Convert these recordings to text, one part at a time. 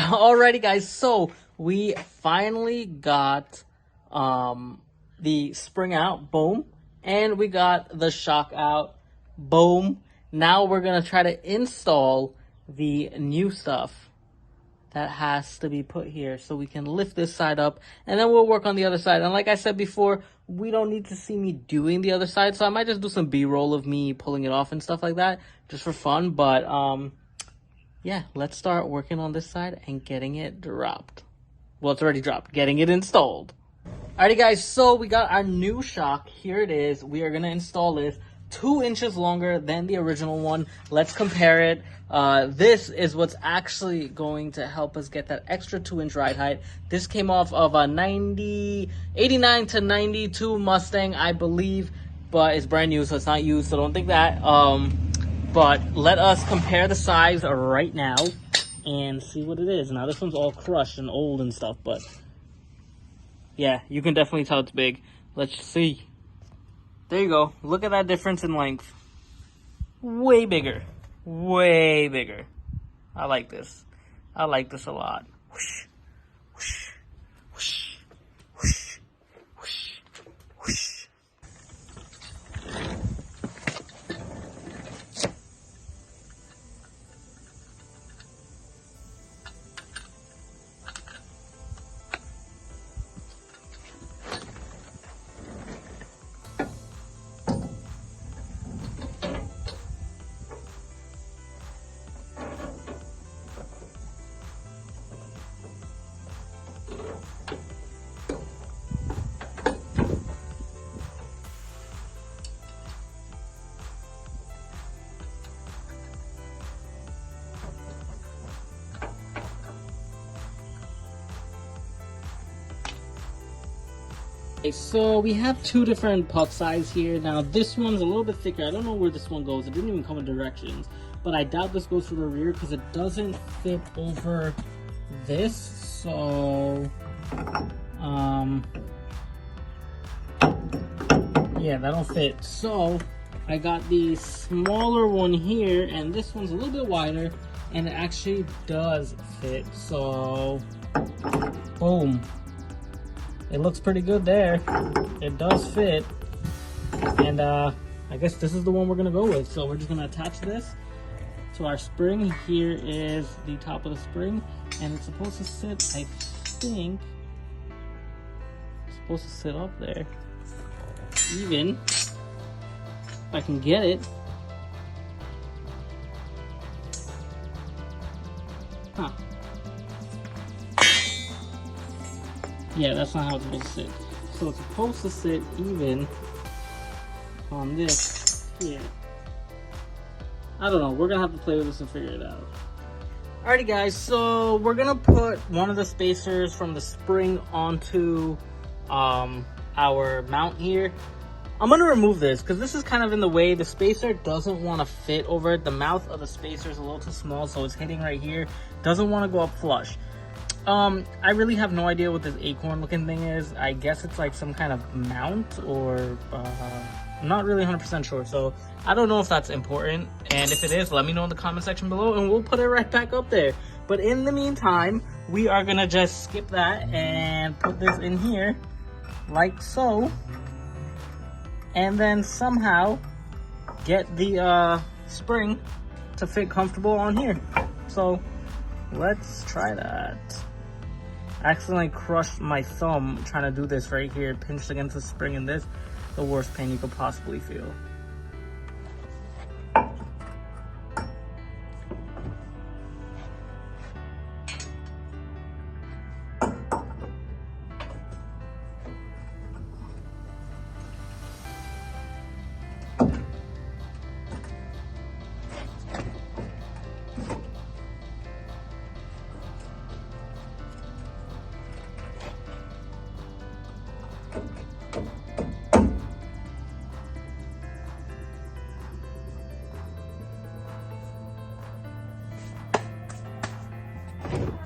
Alrighty guys, so we finally got the spring out, boom, and we got the shock out, boom. Now we're gonna try to install the new stuff that has to be put here so we can lift this side up, and then we'll work on the other side. And like I said before, we don't need to see me doing the other side, so I might just do some B-roll of me pulling it off and stuff like that just for fun. But yeah, let's start working on this side and getting it dropped. Well, it's already dropped. Getting it installed. Alrighty guys, so we got our new shock. Here it is. We are gonna install this 2 inches longer than the original one. Let's compare it. This is what's actually going to help us get that extra 2-inch ride height. This came off of a 89 to 92 Mustang, I believe, but it's brand new, so it's not used, so don't think that. But let us compare the size right now and see what it is. Now this one's all crushed and old and stuff, but yeah, you can definitely tell it's big. Let's see. There you go. Look at that difference in length. Way bigger. Way bigger. I like this. I like this a lot. Whoosh, whoosh, whoosh, whoosh, whoosh, whoosh. Okay, so we have 2 different puck size here. Now this one's a little bit thicker. I don't know where this one goes. It didn't even come with directions, but I doubt this goes for the rear because it doesn't fit over this. So yeah, that don't fit. So I got the smaller one here, and this one's a little bit wider, and it actually does fit. So boom. It looks pretty good there. It does fit. And I guess this is the one we're gonna go with. So we're just gonna attach this to our spring. Here is the top of the spring, and it's supposed to sit, I think, it's supposed to sit up there. Even, if I can get it. Huh. Yeah, that's not how it's supposed to sit. So it's supposed to sit even on this here. I don't know. We're going to have to play with this and figure it out. Alrighty guys, so we're going to put one of the spacers from the spring onto our mount here. I'm going to remove this because this is kind of in the way. The spacer doesn't want to fit over it. The mouth of the spacer is a little too small, so it's hitting right here. Doesn't want to go up flush. I really have no idea what this acorn looking thing is. I guess it's like some kind of mount, or I'm not really 100% sure. So I don't know if that's important. And if it is, let me know in the comment section below and we'll put it right back up there. But in the meantime, we are gonna just skip that and put this in here like so. And then somehow get the spring to fit comfortable on here. So let's try that. I accidentally crushed my thumb trying to do this right here, pinched against the spring, and this, the worst pain you could possibly feel.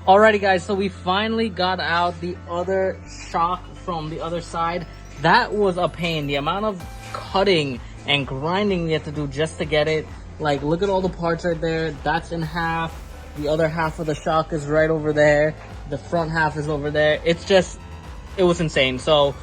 Alrighty guys, so we finally got out the other shock from the other side. That was a pain. The amount of cutting and grinding we had to do just to get it. Like, look at all the parts right there. That's in half. The other half of the shock is right over there. The front half is over there. It was insane. So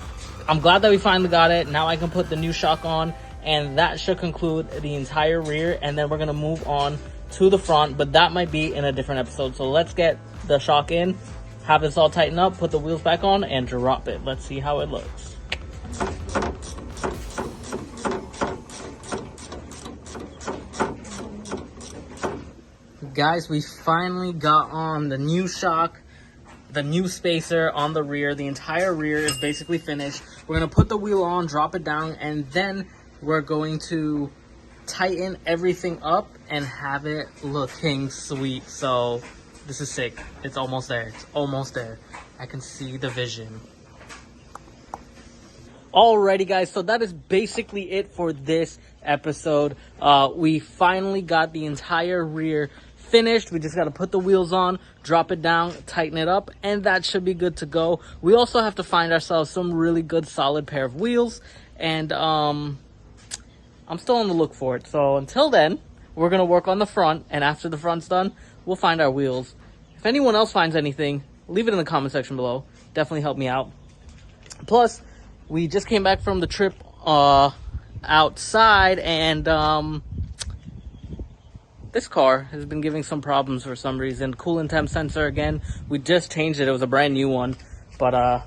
I'm glad that we finally got it. Now I can put the new shock on, and that should conclude the entire rear. And then we're gonna move on to the front, but that might be in a different episode. So let's get the shock in, have this all tighten up, put the wheels back on, and drop it. Let's see how it looks. Guys, we finally got on the new shock, the new spacer on the rear. The entire rear is basically finished. We're going to put the wheel on, drop it down, and then we're going to tighten everything up and have it looking sweet. So this is sick. It's almost there. It's almost there. I can see the vision. Alrighty guys, so that is basically it for this episode. We finally got the entire rear finished. We just got to put the wheels on, drop it down, tighten it up, and that should be good to go. We also have to find ourselves some really good solid pair of wheels, and I'm still on the look for it. So until then, we're going to work on the front, and after the front's done, we'll find our wheels. If anyone else finds anything, leave it in the comment section below. Definitely help me out. Plus, we just came back from the trip outside, and this car has been giving some problems for some reason. Coolant temp sensor again. We just changed it. It was a brand new one, but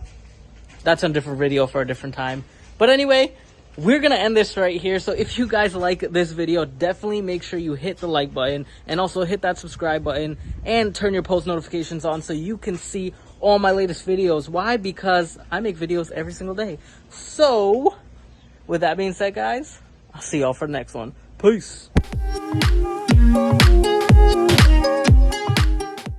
that's a different video for a different time. But anyway, we're gonna end this right here. So if you guys like this video, definitely make sure you hit the like button and also hit that subscribe button and turn your post notifications on so you can see all my latest videos. Why? Because I make videos every single day. So with that being said, guys, I'll see y'all for the next one. Peace.